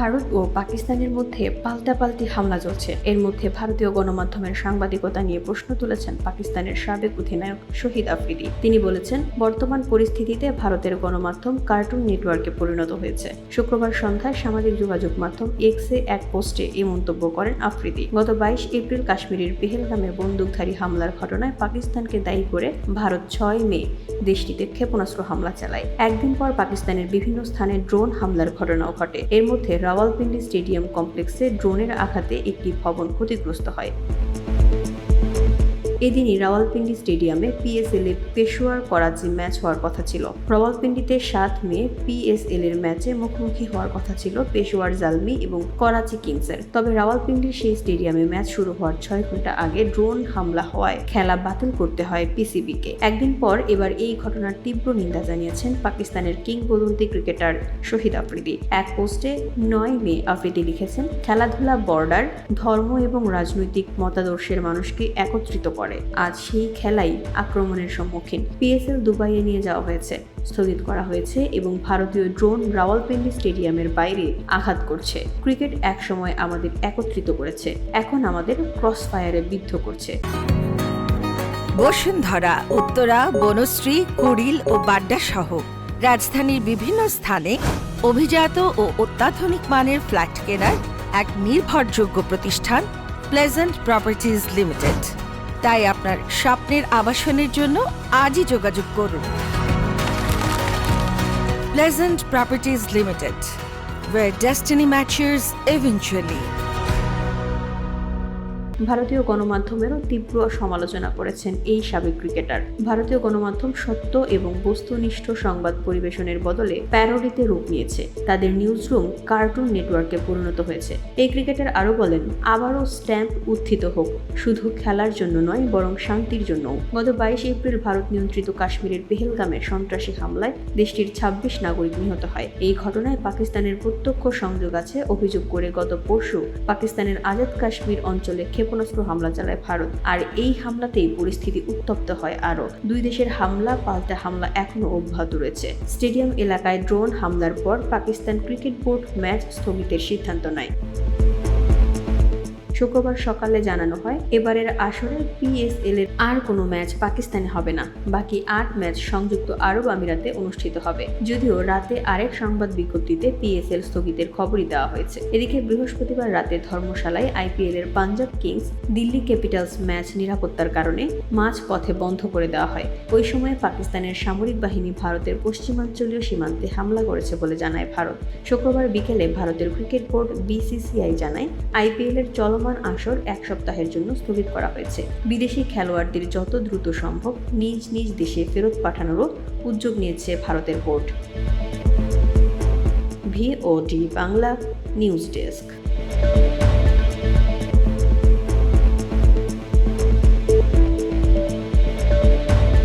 ভারত ও পাকিস্তানের মধ্যে পাল্টাপাল্টি হামলা চলছে। এর মধ্যে ভারতীয় গণমাধ্যমের সাংবাদিকতা নিয়ে প্রশ্ন তুলেছেন পাকিস্তানের সাবেক অধিনায়ক শহীদ আফ্রিদি। তিনি বলেছেন, বর্তমান পরিস্থিতিতে ভারতের গণমাধ্যম কার্টুন নেটওয়ার্কে পরিণত হয়েছে। শুক্রবার সন্ধ্যায় সামাজিক যোগাযোগ মাধ্যম এক্সে এক পোস্টে এই মন্তব্য করেন আফ্রিদি। গত 22 এপ্রিল কাশ্মীরের পেহেলগামে বন্দুকধারী হামলার ঘটনায় পাকিস্তানকে দায়ী করে ভারত 6 মে দেশটিতে ক্ষেপণাস্ত্র হামলা চালায়। একদিন পর পাকিস্তানের বিভিন্ন স্থানে ড্রোন হামলার ঘটনাও ঘটে। এর মধ্যে রাওয়ালপিন্ডি স্টেডিয়াম কমপ্লেক্সে ড্রোনের আঘাতে একটি ভবন ক্ষতিগ্রস্ত হয়। এদিনই রাওয়ালপিন্ডি স্টেডিয়ামে পিএসএল এ পেশোয়ার করাচি ম্যাচ হওয়ার কথা ছিল। রাওয়ালপিন্ডিতে 7 মে পিএসএল এর ম্যাচে মুখোমুখি হওয়ার কথা ছিল পেশোয়ার জালমি এবং করাচি কিংসের। তবে রাওয়ালপিন্ডির সেই স্টেডিয়ামে ম্যাচ শুরু হওয়ার 6 ঘন্টা আগে ড্রোন হামলা হওয়ায় খেলা বাতিল করতে হয় পিসিবিকে। একদিন পর এবার এই ঘটনার তীব্র নিন্দা জানিয়েছেন পাকিস্তানের কিংবদন্তি ক্রিকেটার শহীদ আফ্রিদি। এক পোস্টে 9 মে আফ্রিদি লিখেছেন, খেলাধুলা বর্ডার, ধর্ম এবং রাজনৈতিক মতাদর্শের মানুষকে একত্রিত করে। আজ সেই খেলাই আক্রমণের সম্মুখীন। পিএসএল দুবাইয়ে নিয়ে যাওয়া হয়েছে, স্থগিত করা হয়েছে এবং ভারতীয় ড্রোন রাওয়ালপিন্ডি স্টেডিয়ামের বাইরে আঘাত করছে। ক্রিকেট একসময় আমাদের একত্রিত করেছে, এখন আমাদের ক্রসফায়ারে বিদ্ধ করছে। বসুন্ধরা, উত্তরা, বনশ্রী, কুড়িল ও বাড্ডা সহ রাজধানীর বিভিন্ন স্থানে অভিজাত ও অত্যাধুনিক মানের ফ্ল্যাট কেনার এক নির্ভরযোগ্য প্রতিষ্ঠান প্লেজেন্ট প্রপার্টিজ লিমিটেড। তাই আপনার স্বপ্নের আবাসনের জন্য আজই যোগাযোগ করুন। Pleasant properties limited, where destiny matches eventually. ভারতীয় গণমাধ্যমেরও তীব্র সমালোচনা করেছেন এই সাবেক ক্রিকেটার। ভারতীয় গণমাধ্যম সত্য এবং বস্তুনিষ্ঠ সংবাদ পরিবেশনের বদলে প্যারোডিতে রূপ নিয়েছে। তাদের নিউজরুম কার্টুন নেটওয়ার্কে পরিণত হয়েছে। এই ক্রিকেটার আরও বলেন, আবারও স্ট্যাম্প উত্থিত হোক, শুধু খেলার জন্য নয় বরং শান্তির জন্যও। গত 22 এপ্রিল ভারত নিয়ন্ত্রিত কাশ্মীরের পেহেলগামে সন্ত্রাসী হামলায় দেশটির 26 নাগরিক নিহত হয়। এই ঘটনায় পাকিস্তানের প্রত্যক্ষ সংযোগ আছে অভিযোগ করে গত পরশু পাকিস্তানের আজাদ কাশ্মীর অঞ্চলে ক্ষেপণাস্ত্র হামলা চালায় ভারত। আর এই হামলাতেই পরিস্থিতি উত্তপ্ত হয় আরও। দুই দেশের হামলা পাল্টা হামলা এখনো অব্যাহত রয়েছে। স্টেডিয়াম এলাকায় ড্রোন হামলার পর পাকিস্তান ক্রিকেট বোর্ড ম্যাচ স্থগিতের সিদ্ধান্ত নেয়। শুক্রবার সকালে জানানো হয়, এবারের আসরে পিএসএল এর আর কোনো ম্যাচ পাকিস্তানে হবে না। বাকি 8 ম্যাচ সংযুক্ত আরব আমিরাতে অনুষ্ঠিত হবে। যদিও রাতে আরেক সংবাদ বিজ্ঞপ্তিতে পিএসএল স্থগিতের খবরই দেওয়া হয়েছে। এদিকে বৃহস্পতিবার রাতে ধর্মশালায় আইপিএল এর Punjab kings Delhi capitals match নিরাপত্তার কারণে মাঝ পথে বন্ধ করে দেওয়া হয়। ওই সময় পাকিস্তানের সামরিক বাহিনী ভারতের পশ্চিমাঞ্চলীয় সীমান্তে হামলা করেছে বলে জানায় ভারত। শুক্রবার বিকেলে ভারতের ক্রিকেট বোর্ড বিসিসিআই জানায়, আইপিএল এর চলমান আসর 1 সপ্তাহের জন্য স্থগিত করা হয়েছে। বিদেশি খেলোয়াড়দের যত দ্রুত সম্ভব নিজ নিজ দেশে ফেরত পাঠানোরও উদ্যোগ নিয়েছে ভারতের board. VOD Bangla news desk.